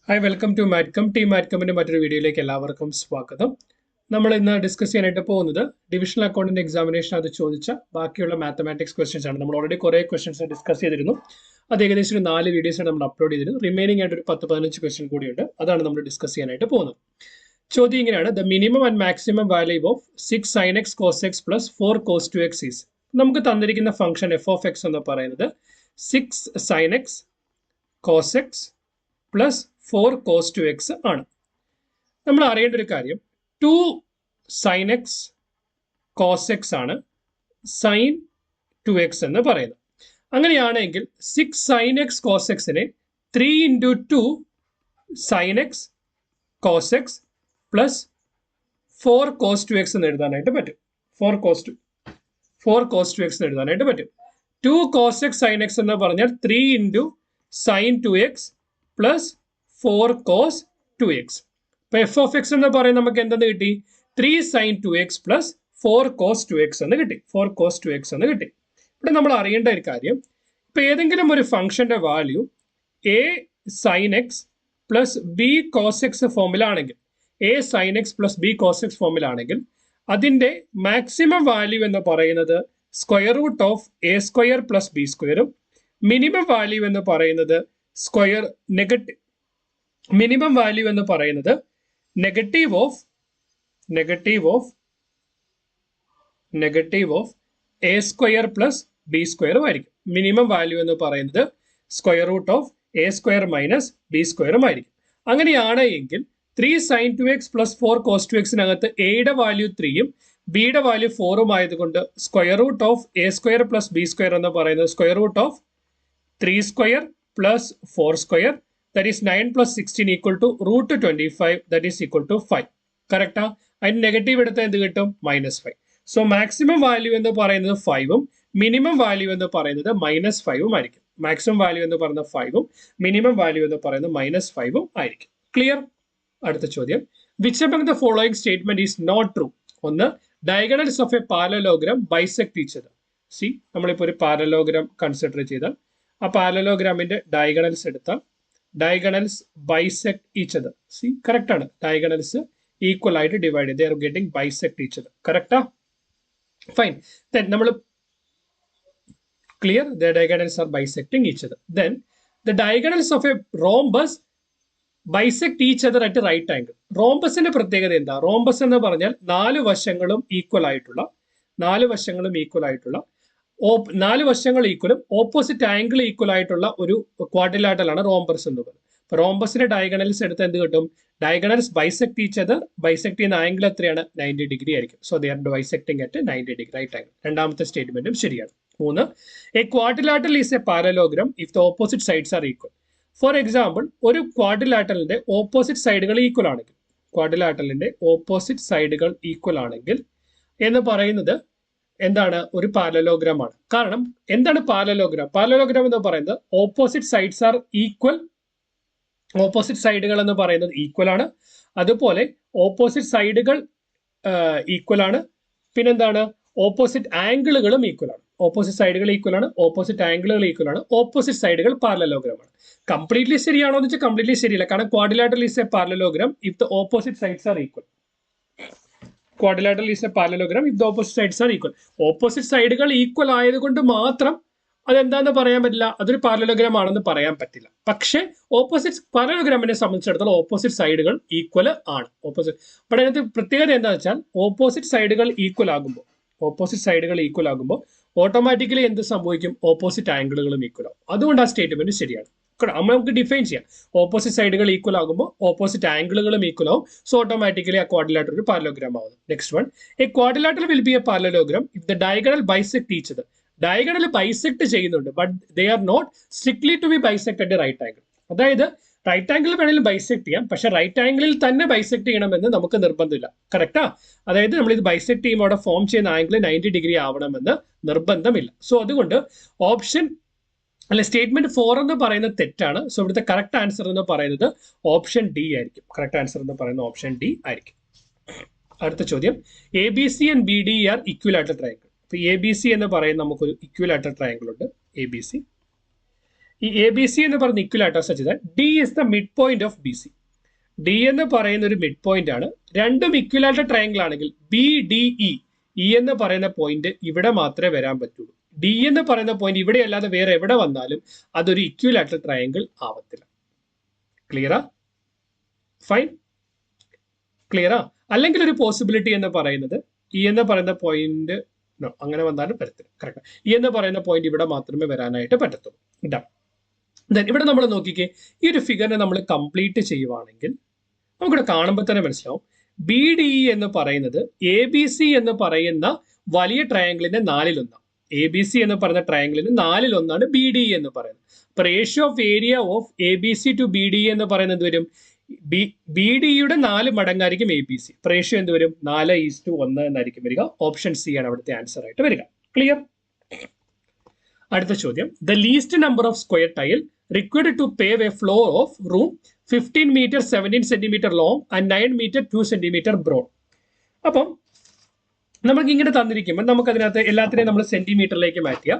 Hi, welcome to Matcom. Team Matcomന്റെ മറ്റൊരു വീഡിയോയിലേക്ക് എല്ലാവർക്കും സ്വാഗതം. നമ്മൾ ഇന്ന് ഡിസ്കസ് ചെയ്യാനായിട്ട് പോകുന്നത് ഡിവിഷണൽ അക്കൗണ്ടിന്റെ എക്സാമിനേഷൻ അത് ചോദിച്ച ബാക്കിയുള്ള മാത്തമാറ്റിക്സ് ക്വസ്റ്റ്യൻസ് ആണ്. നമ്മൾ ഓൾറെഡി കുറേ ക്വസ്റ്റ്യൻസ് ഡിസ്കസ് ചെയ്തിരുന്നു. അത് ഏകദേശം ഒരു 4 വീഡിയോസ് നമ്മൾ അപ്ലോഡ് ചെയ്തിരുന്നു. റിമൈനിങ് ആയിട്ട് ഒരു 10-15 ക്വസ്റ്റ്യൻ കൂടിയുണ്ട്. അതാണ് നമ്മൾ ഡിസ്കസ് ചെയ്യാനായിട്ട് പോകുന്നത്. ചോദ്യം ഇങ്ങനെയാണ്: the minimum and maximum value of 6 sin x cos x plus 4 cos 2x is. നമുക്ക് തന്നിരിക്കുന്ന ഫംഗ്ഷൻ f of x എന്ന് പറയുന്നത് 6 sin x cos x plus 4 cos 2x ആണ്. നമ്മൾ അറിയേണ്ട ഒരു കാര്യം 2 sin x cos x ആണ് sin 2x എന്ന് പറയുന്നത്. അങ്ങനെയാണെങ്കിൽ 6 sin x cos x നെ 3 into 2 sin x cos x plus 4 cos 2x എന്ന് എഴുതാനായിട്ട് പറ്റും. 4 cos 2x എന്ന് എഴുതാനായിട്ട് പറ്റും. 2 cos x sin x എന്ന് പറഞ്ഞാൽ 3 into sin 2x plus 4 cos 2x. ഇപ്പൊ എഫ് ഓഫ് എക്സ് എന്ന് പറയുന്നത് നമുക്ക് എന്തെന്ന് കിട്ടി? 3 sin 2x plus 4 cos 2x എന്ന് കിട്ടി. 4 cos 2x എന്ന് കിട്ടി. ഇവിടെ നമ്മൾ അറിയേണ്ട ഒരു കാര്യം, ഇപ്പൊ ഏതെങ്കിലും ഒരു ഫംഗ്ഷന്റെ value a sin x plus b cos x ഫോമിലാണെങ്കിൽ, a sin x plus b cos x ഫോമിലാണെങ്കിൽ അതിന്റെ മാക്സിമം വാല്യൂ എന്ന് പറയുന്നത് square root of a square plus b സ്ക്വയറും മിനിമം വാല്യൂ എന്ന് പറയുന്നത് സ്ക്വയർ നെഗറ്റീവ് മിനിമം വാല്യൂ എന്ന് പറയുന്നത് negative of a square plus b സ്ക്വയറും ആയിരിക്കും. മിനിമം വാല്യൂ എന്ന് പറയുന്നത് square root of a square minus b സ്ക്വയറും ആയിരിക്കും. അങ്ങനെയാണ് എങ്കിൽ 3 sin 2x plus 4 cos 2x എയുടെ വാല്യൂ 3യും ബിയുടെ വാല്യൂ 4ഉം ആയതുകൊണ്ട് square root of a square plus b square എന്ന് പറയുന്നത് square root of 3 square plus 4 square, that is 9 plus 16 equal to root 25, that is equal to 5. Correct? അതിന് negative എടുത്താൽ എന്ത് കിട്ടും? -5. സോ മാക്സിമം വാല്യൂ എന്ന് പറയുന്നത് 5ഉം മിനിമം വാല്യൂ എന്ന് പറയുന്നത് -5ഉം ആയിരിക്കും. മാക്സിമം വാല്യൂ എന്ന് പറയുന്നത് 5ഉം മിനിമം വാല്യൂ എന്ന് പറയുന്നത് -5ഉം ആയിരിക്കും. ക്ലിയർ? അടുത്ത ചോദ്യം: which among the following statement is not true? ഒന്ന്, diagonals of a parallelogram bisect each other. C, നമ്മളിപ്പോൾ ഒരു പാരലോഗ്രാം കൺസിഡർ ചെയ്താൽ ആ പാരലോഗ്രാമിന്റെ ഡയഗണൽസ് എടുത്താൽ diagonals bisect each other. C, correct ആണ്. ഡയഗണൽസ് ഈക്വൽ ആയിട്ട് ഡിവൈഡ് ചെയ്ത് they are getting bisect each other. കറക്റ്റാ? ഫൈൻ. ദെൻ നമ്മൾ clear, the diagonals are bisecting each other. Then the diagonals of a rhombus bisect each other at right angle. റോംബസിന്റെ പ്രത്യേകത എന്താ? Rhombus എന്ന് പറഞ്ഞാൽ 4 വശങ്ങളും ഈക്വൽ ആയിട്ടുള്ള 4 വശങ്ങൾ ഈക്വലും ഓപ്പോസിറ്റ് ആംഗിൾ ഈക്വൽ ആയിട്ടുള്ള ഒരു ക്വാഡ്രിലാറ്ററൽ ആണ് റോംബസ് എന്ന് പറയുന്നത്. അപ്പൊ റോംബസിന്റെ ഡയഗണൽസ് എടുത്ത് എന്ത് കിട്ടും? Diagonals bisect each other. Bisect ചെയ്യുന്ന ആംഗിൾ എത്രയാണ്? 90 ഡിഗ്രി ആയിരിക്കും. So they are bisecting at 90 degree right angle. രണ്ടാമത്തെ സ്റ്റേറ്റ്മെന്റും ശരിയാണ്. 3, a quadrilateral is a parallelogram if the opposite sides are equal. For example, ഒരു ക്വാഡ്രിലാറ്ററലിന്റെ ഓപ്പോസിറ്റ് സൈഡുകൾ ഈക്വൽ ആണെങ്കിൽ എന്ന് പറയുന്നത് എന്താണ്? ഒരു പാരലോഗ്രാം ആണ്. കാരണം എന്താണ് പാരലോഗ്രാം? പാരലോഗ്രാം എന്ന് പറയുന്നത് opposite sides are equal. Opposite സൈഡുകൾ എന്ന് പറയുന്നത് ഈക്വൽ ആണ്. അതുപോലെ ഓപ്പോസിറ്റ് സൈഡുകൾ ഈക്വൽ ആണ്. പിന്നെന്താണ്? ഓപ്പോസിറ്റ് ആംഗിളുകളും ഈക്വൽ ആണ്. ഓപ്പോസിറ്റ് സൈഡുകൾ ഈക്വൽ ആണ്, ഓപ്പോസിറ്റ് ആംഗിളുകൾ ഈക്വൽ ആണ്, ഓപ്പോസിറ്റ് സൈഡുകൾ പാരലോഗ്രാം ആണ്. കംപ്ലീറ്റ്ലി ശരിയാണോ എന്ന് വെച്ചാൽ കംപ്ലീറ്റ്ലി ശരിയില്ല. കാരണം quadrilateral is a parallelogram if the opposite sides are equal. Quadrilateral is a parallelogram if the opposite sides are equal. Opposite സൈഡുകൾ ഈക്വൽ ആയതുകൊണ്ട് മാത്രം അതെന്താന്ന് പറയാൻ പറ്റില്ല, അതൊരു പാരലോഗ്രാം ആണെന്ന് പറയാൻ പറ്റില്ല. പക്ഷേ ഓപ്പോസിറ്റ് പാരലോഗ്രാമിനെ സംബന്ധിച്ചിടത്തോളം ഓപ്പോസിറ്റ് സൈഡുകൾ ഈക്വൽ ആണ്. ഓപ്പോസിറ്റ് ഇവിടെ അതിനകത്ത് പ്രത്യേകത എന്താണെന്ന് വെച്ചാൽ ഓപ്പോസിറ്റ് സൈഡുകൾ ഈക്വൽ ആകുമ്പോൾ ഓട്ടോമാറ്റിക്കലി എന്ത് സംഭവിക്കും? ഓപ്പോസിറ്റ് ആംഗിളുകളും ഈക്വൽ ആകും. അതുകൊണ്ട് ആ സ്റ്റേറ്റ്മെന്റ് ശരിയാണ്. നമുക്ക് ഡിഫൈൻ ചെയ്യാം. ഓപ്പോസിറ്റ് സൈഡുകൾ ഈക്വൽ ആകുമ്പോൾ ഓപ്പോസിറ്റ് ആംഗിളുകളും ഈക്വൽ ആവും. സോ ഓട്ടോമാറ്റിക്കലി ആ ക്വാഡ്രിലാറ്റർ ഒരു പാരലോഗ്രാം ആവുന്നു. Next one, a quadrilateral will be a parallelogram if the diagonal bisect each other. Diagonal bisect ചെയ്യുന്നുണ്ട്, but they are not strictly to be bisect at right angle. അതായത് right angle വേണമെങ്കിലും bisect ചെയ്യാം, പക്ഷെ right ആംഗിളിൽ തന്നെ bisect ചെയ്യണമെന്ന് നമുക്ക് നിർബന്ധമില്ല. കറക്റ്റാ? അതായത് നമ്മൾ ഇത് ബൈസെക്ട് ചെയ്യുമ്പോൾ അവിടെ ഫോം ചെയ്യുന്ന ആംഗിൾ 90 ഡിഗ്രി ആവണമെന്ന് നിർബന്ധമില്ല. സോ അതുകൊണ്ട് സ്റ്റേറ്റ്മെന്റ് 4 എന്ന് പറയുന്നത് തെറ്റാണ്. സോ ഇവിടുത്തെ കറക്റ്റ് ആൻസർ എന്ന് പറയുന്നത് ഓപ്ഷൻ ഡി ആയിരിക്കും. അടുത്ത ചോദ്യം: A B C and B D are equilateral triangle. ഇപ്പൊ എ ബി സി എന്ന് പറയുന്ന നമുക്കൊരു ഇക്വിലാറ്ററൽ ട്രയാങ്കിൾ ഉണ്ട്. എ ബി സി ഈ എ ബി സി എന്ന് പറയുന്ന equilateral such that D is the mid point of B C. D എന്ന് പറയുന്ന ഒരു മിഡ് പോയിന്റ് ആണ്. രണ്ടും ഇക്വലാറ്റർ ട്രയാങ്കിൾ ആണെങ്കിൽ ബി ഡി ഇ എന്ന് പറയുന്ന പോയിന്റ് ഇവിടെ മാത്രമേ വരാൻ പറ്റുള്ളൂ. ഡി എന്ന് പറയുന്ന പോയിന്റ് ഇവിടെ അല്ലാതെ വേറെ എവിടെ വന്നാലും അതൊരു ഇക്വലാറ്റർ ട്രയാങ്കിൾ ആവത്തില്ല. ക്ലിയറാ? ഫൈൻ, ക്ലിയറാ? അല്ലെങ്കിൽ ഒരു പോസിബിലിറ്റി എന്ന് പറയുന്നത് ഇ എന്ന് പറയുന്ന പോയിന്റ് അങ്ങനെ വന്നാലും പറ്റത്തില്ല. കറക്റ്റ്. ഇ എന്ന് പറയുന്ന പോയിന്റ് ഇവിടെ മാത്രമേ വരാനായിട്ട് പറ്റത്തുള്ളൂ. ഇതാണ്. ഇവിടെ നമ്മൾ നോക്കിക്കേ, ഈ ഒരു ഫിഗറിനെ നമ്മൾ കംപ്ലീറ്റ് ചെയ്യുവാണെങ്കിൽ നമുക്കിവിടെ കാണുമ്പോൾ തന്നെ മനസ്സിലാവും ബി ഡി ഇ എന്ന് പറയുന്നത് എ ബി സി എന്ന് പറയുന്ന വലിയ ട്രയാങ്കിളിന്റെ 4/1. എ ബി സി എന്ന് പറയുന്ന ട്രയാങ്കിളിന് 4/1 ബി ഡി ഇ എന്ന് പറയുന്നത്. അപ്പൊ ratio of area of A B C to B D E എന്ന് പറയുന്നത് വരും ബി ഡി യുടെ 4 മടങ്ങായിരിക്കും എ ബി സി. റേഷ്യോ എന്ത് വരും? 4:1 എന്നായിരിക്കും വരിക. ഓപ്ഷൻ സി ആണ് അവിടുത്തെ ആൻസർ ആയിട്ട് വരിക. ക്ലിയർ? അടുത്ത ചോദ്യം, the least number of square tile required to pave a floor of room 15 meter 17 centimeter long and 9 meter 2 centimeter broad. അപ്പം നമുക്ക് ഇങ്ങനെ തന്നിരിക്കുമ്പോൾ നമുക്ക് അതിനകത്ത് എല്ലാത്തിനെയും നമ്മൾ സെന്റിമീറ്ററിലേക്ക് മാറ്റിയ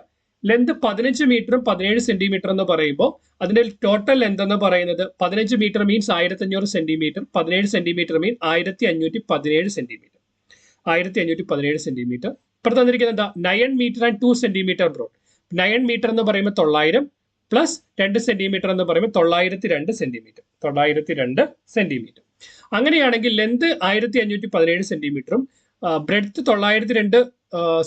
ലെന്ത് 15 മീറ്ററും 17 സെന്റിമീറ്റർ എന്ന് പറയുമ്പോൾ അതിന്റെ ടോട്ടൽ ലെന്ത് എന്ന് പറയുന്നത് 15 metre means 1500 centimetre, 17 centimetre mean 1517 centimetre. 1517 centimetre. ഇപ്പോൾ തന്നിരിക്കുന്നത് എന്താ? 9 metre and 2 centimetre broad. 9 metre എന്ന് പറയുമ്പോൾ 900 പ്ലസ് 2 സെന്റിമീറ്റർ എന്ന് പറയുമ്പോൾ 902 സെന്റിമീറ്റർ. 902 സെന്റിമീറ്റർ. അങ്ങനെയാണെങ്കിൽ ലെന്ത് 1517 സെന്റിമീറ്ററും ബ്രെഡ്ത്ത് 902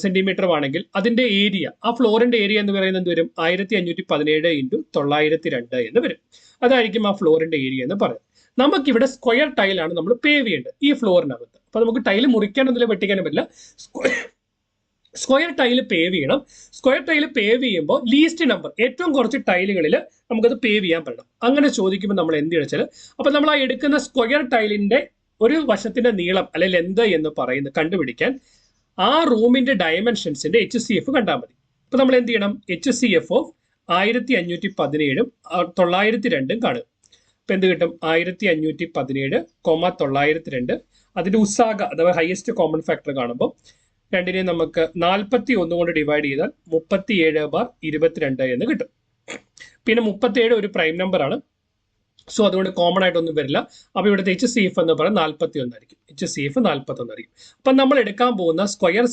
സെന്റിമീറ്ററും ആണെങ്കിൽ അതിന്റെ ഏരിയ, ആ ഫ്ലോറിന്റെ ഏരിയ എന്ന് പറയുന്നത് എന്ത് വരും? 1517 ഇൻറ്റു 902 എന്ന് വരും. അതായിരിക്കും ആ ഫ്ലോറിന്റെ ഏരിയ എന്ന് പറയുന്നത്. നമുക്കിവിടെ സ്ക്വയർ ടൈലാണ് നമ്മൾ പേവ് ചെയ്യേണ്ടത് ഈ ഫ്ലോറിനകത്ത്. അപ്പൊ നമുക്ക് ടൈല് മുറിക്കാനൊന്നും വെട്ടിക്കാനും പറ്റില്ല. സ്ക്വയർ ടൈല് പേവ് ചെയ്യണം. സ്ക്വയർ ടൈല് പേവ് ചെയ്യുമ്പോൾ ലീസ്റ്റ് നമ്പർ, ഏറ്റവും കുറച്ച് ടൈലുകളിൽ നമുക്കത് പേവ് ചെയ്യാൻ പറ്റണം. അങ്ങനെ ചോദിക്കുമ്പോൾ നമ്മൾ എന്ത് വെച്ചാൽ, അപ്പൊ നമ്മൾ ആ എടുക്കുന്ന സ്ക്വയർ ടൈലിന്റെ ഒരു വശത്തിന്റെ നീളം അല്ലെങ്കിൽ ലെന്ത് എന്ന് പറയുന്നത് കണ്ടുപിടിക്കാൻ ആ റൂമിന്റെ ഡയമെൻഷൻസിന്റെ HCF കണ്ടാൽ മതി. അപ്പൊ നമ്മൾ എന്ത് ചെയ്യണം? HCF ഓഫ് 1517 902 കാണുക. അപ്പൊ എന്ത് കിട്ടും? 1517, 902. അതിന്റെ ഉസാഗ അഥവാ ഹയസ്റ്റ് കോമൺ ഫാക്ടർ കാണുമ്പോൾ രണ്ടിനെ നമുക്ക് 41 കൊണ്ട് ഡിവൈഡ് ചെയ്താൽ 37/22 എന്ന് കിട്ടും. പിന്നെ 37 ഒരു പ്രൈം നമ്പർ ആണ്. സോ അതുകൊണ്ട് കോമൺ ആയിട്ടൊന്നും വരില്ല. അപ്പൊ ഇവിടുത്തെ HCF എന്ന് പറയുന്നത് 41 ആയിരിക്കും. HCF 41 ആയിരിക്കും. അപ്പൊ നമ്മൾ എടുക്കാൻ പോകുന്ന സ്ക്വയർ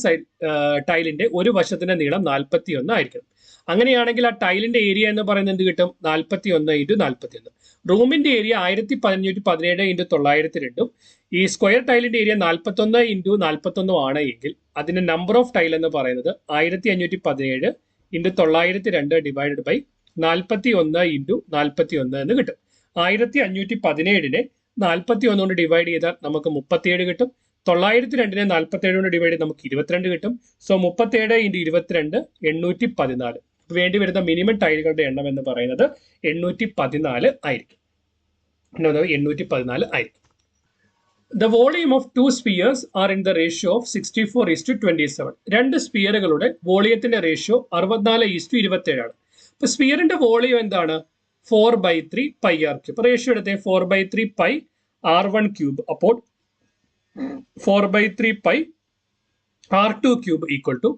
ടൈലിന്റെ ഒരു വശത്തിന്റെ നീളം 41 ആയിരിക്കും. അങ്ങനെയാണെങ്കിൽ ആ ടൈലിന്റെ ഏരിയ എന്ന് പറയുന്നത് എന്ത് കിട്ടും? 41 ഇൻറ്റു 41. റൂമിന്റെ ഏരിയ 1517 ഇൻറ്റു 902. ഈ സ്ക്വയർ ടൈലിന്റെ ഏരിയ 41 ഇൻറ്റു 41 ആണ് എങ്കിൽ അതിന്റെ നമ്പർ ഓഫ് ടൈൽ എന്ന് പറയുന്നത് 1517 ഇൻറ്റു 902 ഡിവൈഡഡ് ബൈ 41 ഇൻറ്റു 41 എന്ന് കിട്ടും. 1517നെ 41 കൊണ്ട് ഡിവൈഡ് ചെയ്താൽ നമുക്ക് 37 കിട്ടും. 902നെ 47 കൊണ്ട് ഡിവൈഡ് ചെയ്ത് നമുക്ക് 22 കിട്ടും. So 37 into 22 814. വേണ്ടി വരുന്ന മിനിമം ടൈലുകളുടെ എണ്ണം എന്ന് പറയുന്നത് 814 ആയിരിക്കും. 814 ആയിരിക്കും. The volume of two spheres are in the ratio of 64:27. രണ്ട് സ്പിയറുകളുടെ വോളിയത്തിന്റെ റേഷ്യോ 64:27 ആണ്. ഇപ്പൊ സ്പിയറിന്റെ വോളിയം എന്താണ്? 4/3 പൈ ആർ ക്യൂബ്. റേഷ്യോ എടുത്തേ 4/3 പൈ R1 ക്യൂബ്. അപ്പോൾ 4/3 pi R2 cube equal to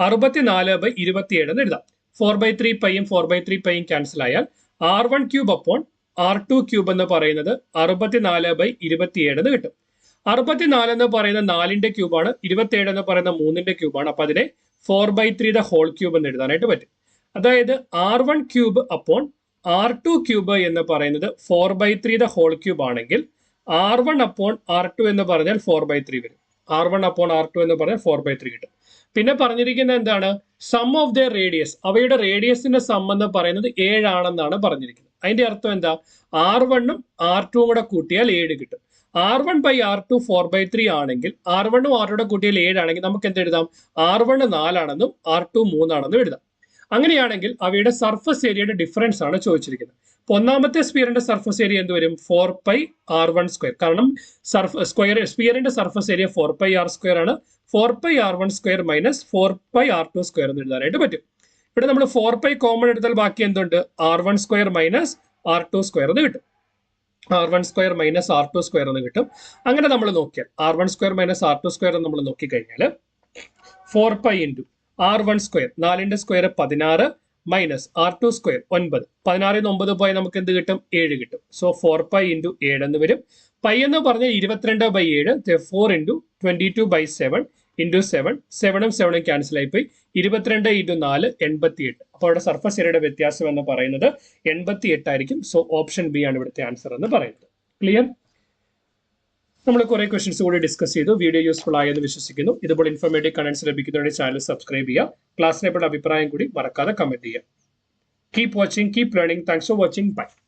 64/27 എന്ന് എഴുതാം. 4/3 പൈയും 4/3 പൈയും ക്യാൻസൽ ആയാൽ R1 ക്യൂബ് അപ്പോൾ R2 ക്യൂബ് എന്ന് പറയുന്നത് 64/27 എന്ന് കിട്ടും. 64 എന്ന് പറയുന്ന 4ന്റെ ക്യൂബാണ്, 27 എന്ന് പറയുന്ന 3ന്റെ ക്യൂബാണ്. അപ്പൊ അതിനെ 4/3 ദ ഹോൾ ക്യൂബ് എന്ന് എഴുതാനായിട്ട് പറ്റും. അതായത് R1 ക്യൂബ് അപ്പോൾ R2 ക്യൂബ് എന്ന് പറയുന്നത് 4/3 ദ ഹോൾ ക്യൂബ് ആണെങ്കിൽ R1 അപ്പോൾ R2 എന്ന് പറഞ്ഞാൽ 4/3 വരും. R1 അപ്പോൾ R2 എന്ന് പറഞ്ഞാൽ 4/3 കിട്ടും. പിന്നെ പറഞ്ഞിരിക്കുന്നത് എന്താണ്? സം ഓഫ് ദ റേഡിയസ്, അവയുടെ റേഡിയസിന്റെ സം എന്ന് പറയുന്നത് 7 ആണെന്നാണ് പറഞ്ഞിരിക്കുന്നത്. അതിന്റെ അർത്ഥം എന്താ? R1ഉം R2ഉം കൂടെ കൂട്ടിയാൽ 7 കിട്ടും. R1/R2 4/3 ആണെങ്കിൽ R1ഉം R2 കൂട്ടിയാൽ 7 ആണെങ്കിൽ നമുക്ക് എന്ത് എഴുതാം? R1 4 ആണെന്നും R2 3 ആണെന്നും എഴുതാം. അങ്ങനെയാണെങ്കിൽ അവയുടെ സർഫസ് ഏരിയയുടെ ഡിഫറൻസ് ആണ് ചോദിച്ചിരിക്കുന്നത്. അപ്പൊ ഒന്നാമത്തെ സ്പിയറിന്റെ സർഫസ് ഏരിയ എന്ത് വരും? 4πr1². കാരണം സ്പിയറിന്റെ സർഫസ് ഏരിയ 4πr² ആണ്. 4πr1² മൈനസ് 4πr2² എന്ന് എഴുതാനായിട്ട് പറ്റും. ഇവിടെ നമ്മൾ 4π കോമൺ എടുത്താൽ ബാക്കി എന്തുണ്ട്? R1² മൈനസ് R2² എന്ന് കിട്ടും. R1² മൈനസ് R2² എന്ന് കിട്ടും. അങ്ങനെ നമ്മൾ നോക്കിയാൽ R1² മൈനസ് R2² നമ്മൾ നോക്കിക്കഴിഞ്ഞാൽ 4π ഇൻറ്റു R1², 4ന്റെ സ്ക്വയർ 16 മൈനസ് R2 സ്ക്വയർ 9. 16 9 പോയി നമുക്ക് എന്ത് കിട്ടും? 7 കിട്ടും. സോ 4π ഇൻറ്റു 7 എന്ന് വരും. പൈ എന്ന് പറഞ്ഞാൽ 22/7, 4 ഇൻറ്റു 22/7 ഇൻറ്റു 7. 7ഉം 7ഉം ക്യാൻസൽ ആയിപ്പോയി. 22 ഇൻറ്റു 4 88. അപ്പോൾ അവിടെ സർഫസ് ഏരിയയുടെ വ്യത്യാസം എന്ന് പറയുന്നത് 88 ആയിരിക്കും. സോ ഓപ്ഷൻ ബി ആണ് ഇവിടുത്തെ ആൻസർ എന്ന് പറയുന്നത്. ക്ലിയർ? നമ്മൾ കുറെ ക്വസ്റ്റൻസ് കൂടി ഡിസ്കസ് ചെയ്തു. വീഡിയോ യൂസ്ഫുൾ ആയെന്ന് വിശ്വസിക്കുന്നു. ഇതുപോലെ ഇൻഫോർമേറ്റീവ് കണ്ടന്റ്സ് ലഭിക്കുന്നതിന് ചാനൽ സബ്സ്ക്രൈബ് ചെയ്യുക. ക്ലാസ്സിനെ പറ്റി അഭിപ്രായം കൂടി മറക്കാതെ കമന്റ് ചെയ്യുക. Keep watching, keep learning. Thanks for watching. By.